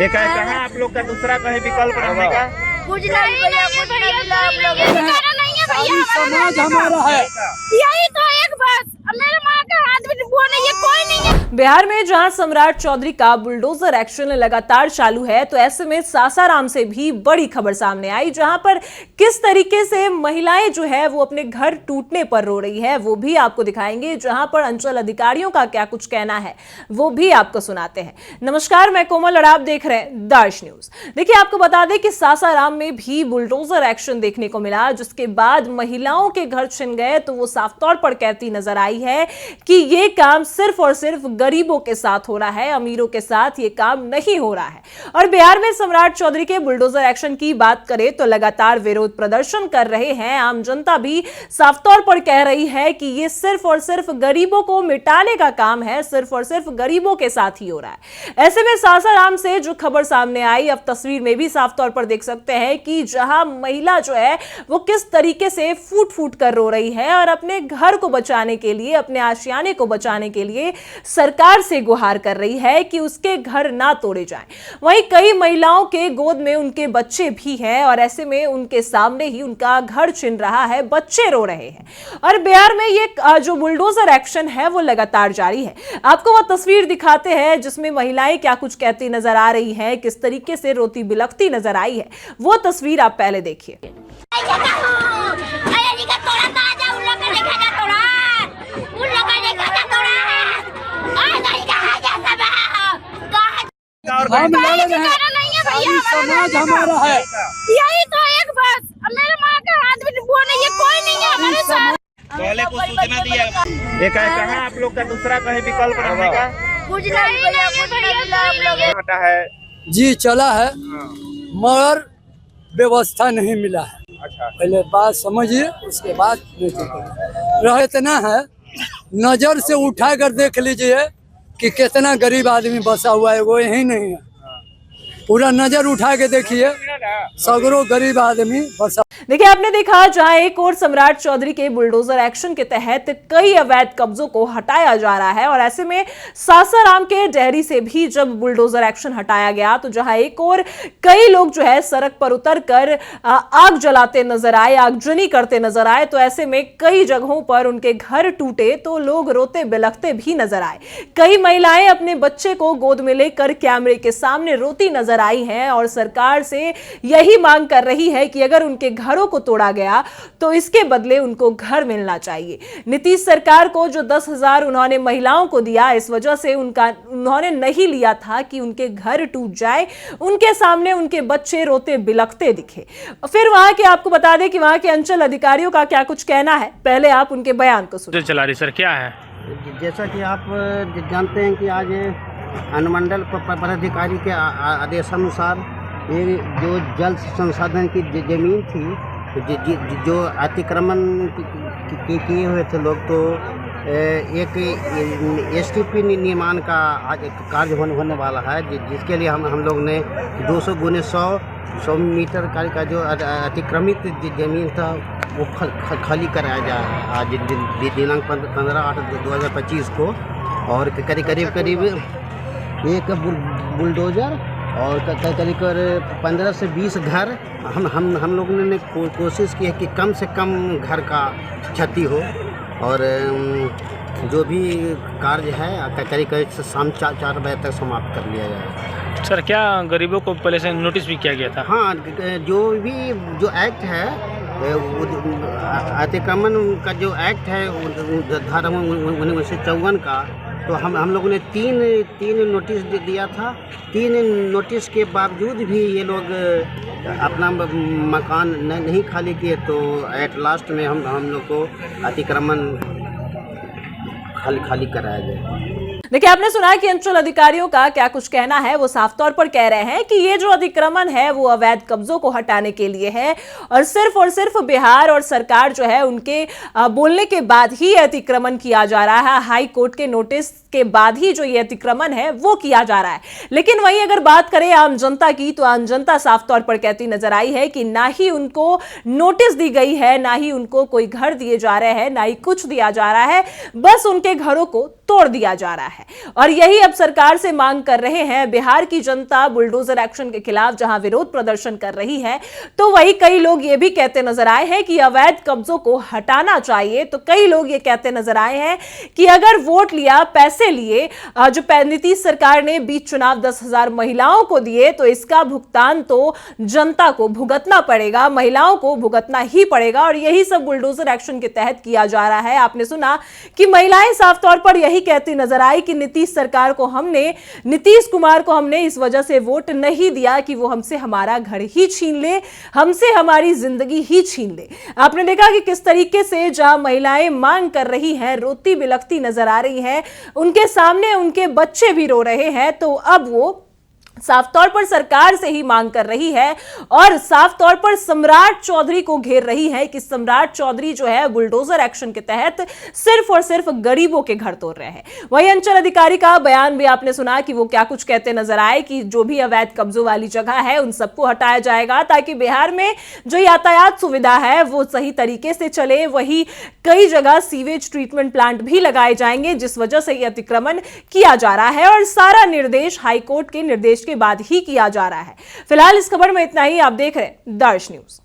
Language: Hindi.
एक है कहाँ आप लोग का दूसरा कहीं विकल्प रहने का? कुछ नहीं भैया, कुछ नहीं मिला हम लोग। नहीं है भैया, समाज हमारा है। यही तो एक बस मेरे माँ का हाथ भी वो नहीं है, कोई नहीं है। बिहार में जहां सम्राट चौधरी का बुलडोजर एक्शन लगातार चालू है, तो ऐसे में सासाराम से भी बड़ी खबर सामने आई, जहां पर किस तरीके से महिलाएं जो है वो अपने घर टूटने पर रो रही है, वो भी आपको दिखाएंगे। जहां पर अंचल अधिकारियों का क्या कुछ कहना है वो भी आपको सुनाते हैं। नमस्कार, मैं कोमल और आप देख रहे हैं दार्श न्यूज। देखिए, आपको बता दें कि सासाराम में भी बुलडोजर एक्शन देखने को मिला, जिसके बाद महिलाओं के घर छिन गए तो वो साफ तौर पर कहती नजर आई है कि ये काम सिर्फ और सिर्फ गरीबों के साथ हो रहा है, अमीरों के साथ ये काम नहीं हो रहा है। और बिहार में सम्राट चौधरी के बुलडोजर एक्शन की बात करें तो लगातार विरोध प्रदर्शन कर रहे हैं। आम जनता भी साफ तौर पर कह रही है कि ये सिर्फ और सिर्फ गरीबों को मिटाने का काम है, सिर्फ और सिर्फ गरीबों के साथ ही हो रहा है। ऐसे में सासाराम से जो खबर सामने आई, अब तस्वीर में भी साफ तौर पर देख सकते हैं कि जहां महिला जो है वो किस तरीके से फूट फूट कर रो रही है और अपने घर को बचाने के लिए, अपने आशियाने को बचाने के लिए सरकार से गुहार कर रही है कि उसके घर ना तोड़े जाएं। वहीं कई महिलाओं के गोद में उनके बच्चे भी हैं और ऐसे में उनके सामने ही उनका घर छिन रहा है, बच्चे रो रहे हैं। और बिहार में ये जो बुलडोजर एक्शन है वो लगातार जारी है। आपको वो तस्वीर दिखाते हैं जिसमें महिलाएं क्या कुछ कहती नजर आ रही हैं, किस तरीके से रोती बिलखती नजर आई है। वो तस्वीर आप पहले देखिए। हम लड़ रहे हैं, समाज हमारा है। यही तो एक बस मेरे माँ का हाथ भी वो नहीं है, कोई नहीं है हमारे साथ। पहले को सूचना दिया। एक है कहाँ आप लोग का दूसरा कहीं विकल्प रहने का? कुछ नहीं भैया, कुछ नहीं मिला हम लोग। हटा है। जी चला है, मगर व्यवस्था नहीं मिला है। अच्छा, पहले बात समझिए, उसके बाद रह इतना है, नजर से उठा कर देख लीजिए कि कितना गरीब आदमी बसा हुआ है। वो यही नहीं है, पूरा नजर उठा के देखिए, सगरों गरीब आदमी बसा। देखिए, आपने देखा जहां एक और सम्राट चौधरी के बुलडोजर एक्शन के तहत कई अवैध कब्जों को हटाया जा रहा है और ऐसे में सासाराम के डेहरी से भी जब बुलडोजर एक्शन हटाया गया तो जहां एक और कई लोग जो है सड़क पर उतरकर आग जलाते नजर आए, आगजनी करते नजर आए, तो ऐसे में कई जगहों पर उनके घर टूटे तो लोग रोते बिलखते भी नजर आए। कई महिलाएं अपने बच्चे को गोद में लेकर कैमरे के सामने रोती नजर आई हैं और सरकार से यही मांग कर रही है कि अगर उनके घरों को तोड़ा गया तो इसके बदले उनको घर मिलना चाहिए। नीतीश सरकार को जो 10,000 उन्होंने महिलाओं को दिया, इस वजह से उन्होंने नहीं लिया था कि उनके घर टूट जाए, उनके सामने उनके बच्चे रोते बिलखते दिखे। फिर वहां के आपको बता दें कि वहां के अंचल अधिकारियों का क्या कुछ कहना है, पहले आप उनके बयान को सुनिए। चला रही सर, क्या है? जैसा कि आप जानते हैं कि आज अनुमंडल पदाधिकारी के आदेशानुसार ये जो जल संसाधन की जमीन थी, जो अतिक्रमण किए हुए थे लोग, तो एक एसटीपी निर्माण का आज कार्य होने वाला है, जिसके लिए हम लोग ने 200 गुने 100 मीटर का जो अतिक्रमित जमीन था वो खाली कराया जा रहा है आज दिनांक 15/8/2025 को। और करीब एक बुलडोजर और करीब 15 से 20 घर हम लोगों ने कोशिश की है कि कम से कम घर का क्षति हो और जो भी कार्य है करीब शाम 4 बजे तक समाप्त कर लिया जाए। सर, क्या गरीबों को पहले से नोटिस भी किया गया था? हाँ, जो एक्ट है, अतिक्रमण का जो एक्ट है धारा 1954 का, तो हम लोगों ने तीन नोटिस दिया था। 3 नोटिस के बावजूद भी ये लोग अपना मकान नहीं खाली किए, तो एट लास्ट में हम लोग को अतिक्रमण खाली कराया गया। देखिए, आपने सुना कि अंचल अधिकारियों का क्या कुछ कहना है। वो साफ तौर पर कह रहे हैं कि ये जो अतिक्रमण है वो अवैध कब्जों को हटाने के लिए है और सिर्फ बिहार और सरकार जो है उनके बोलने के बाद ही अतिक्रमण किया जा रहा है। हाई कोर्ट के नोटिस के बाद ही जो ये अतिक्रमण है वो किया जा रहा है। लेकिन वहीं अगर बात करें आम जनता की, तो आम जनता साफ तौर पर कहती नजर आई है कि ना ही उनको नोटिस दी गई है, ना ही उनको कोई घर दिए जा रहे हैं, ना ही कुछ दिया जा रहा है, बस उनके घरों को तोड़ दिया जा रहा है। और यही अब सरकार से मांग कर रहे हैं बिहार की जनता। बुलडोजर एक्शन के खिलाफ जहां विरोध प्रदर्शन कर रही है, तो वही कई लोग ये भी कहते नजर आए हैं कि अवैध कब्जों को हटाना चाहिए। तो कई लोग ये कहते नजर आए हैं कि अगर वोट लिया, पैसे लिए, जो नीतीश सरकार ने बीच चुनाव 10,000 महिलाओं को दिए, तो इसका भुगतान तो जनता को भुगतना पड़ेगा, महिलाओं को भुगतना ही पड़ेगा। और यही सब बुलडोजर एक्शन के तहत किया जा रहा है। आपने सुना कि महिलाएं साफ तौर पर यही कहती नजर आई कि नीतीश सरकार को हमने, नीतीश कुमार को हमने इस वजह से वोट नहीं दिया कि वो हमसे हमारा घर ही छीन ले, हमसे हमारी जिंदगी ही छीन ले। आपने देखा कि किस तरीके से जहां महिलाएं मांग कर रही हैं, रोती बिलखती नजर आ रही हैं, उनके सामने उनके बच्चे भी रो रहे हैं, तो अब वो साफ तौर पर सरकार से ही मांग कर रही है और साफ तौर पर सम्राट चौधरी को घेर रही है कि सम्राट चौधरी जो है बुलडोजर एक्शन के तहत सिर्फ और सिर्फ गरीबों के घर तोड़ रहे हैं। वहीं अंचल अधिकारी का बयान भी आपने सुना कि वो क्या कुछ कहते नजर आए कि जो भी अवैध कब्जों वाली जगह है उन सबको हटाया जाएगा, ताकि बिहार में जो यातायात सुविधा है वो सही तरीके से चले। वही कई जगह सीवेज ट्रीटमेंट प्लांट भी लगाए जाएंगे, जिस वजह से यह अतिक्रमण किया जा रहा है और सारा निर्देश हाईकोर्ट के निर्देश के बाद ही किया जा रहा है। फिलहाल इस खबर में इतना ही। आप देख रहे हैं दर्श न्यूज।